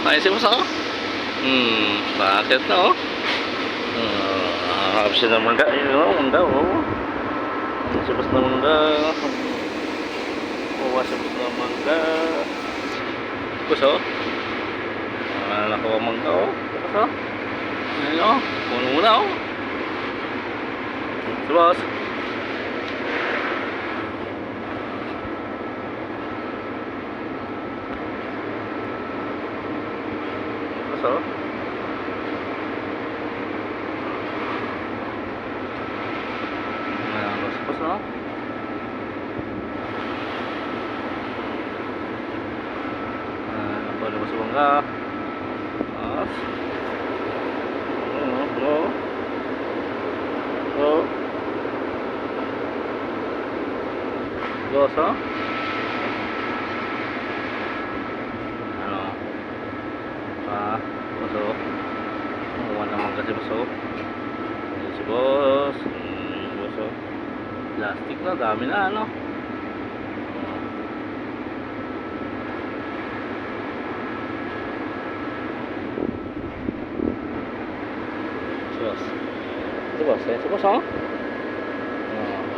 Ayun si boss oh. Bakit na oh. Harap siya ng mangga. Ayun oh, mangga oh. Si boss na mangga. Kuha si boss na mangga. Boss oh. Nakuha mangga oh. Boss oh. Ayun oh. Puno muna oh. Si boss. So, bos no? Apa ada bos bangga? Mas, bos no? Boso kumuha naman kasi boso si boss boso plastic na dami na ano si boss si boss oh si boss oh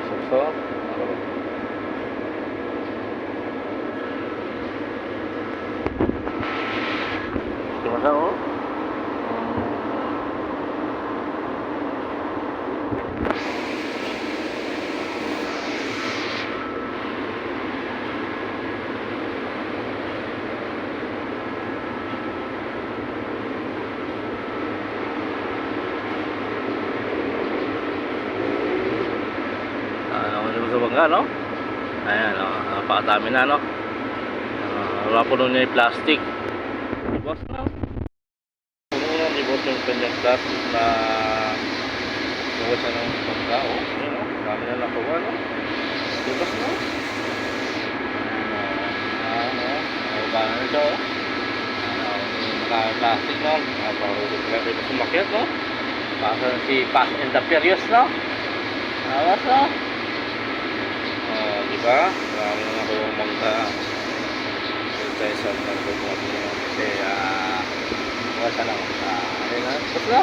si boss oh sa bangga no ayan napakadami na no wala po nun yung plastic di boss no puno na di boss yung kanyang plastic na gawa siya ng bangga oh yun no dami na nakuha no di boss no bangga na siya oh plastic no parang pwede sumakyat no parang si Fast and the Furious no awas no diba? Marami na ako yung mangga tayo sa nagpapag niya kasi wasa lang ayun na, bus na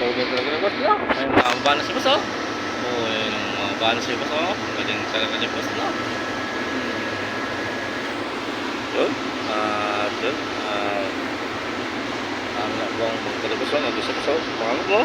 tawagin talaga na bus na ayun, mababa na si bus oh ayun, mababa na si bus oh galing talaga ni bus na yun yun ang nabang mangga ni bus oh nandun sa bus oh pangalan mo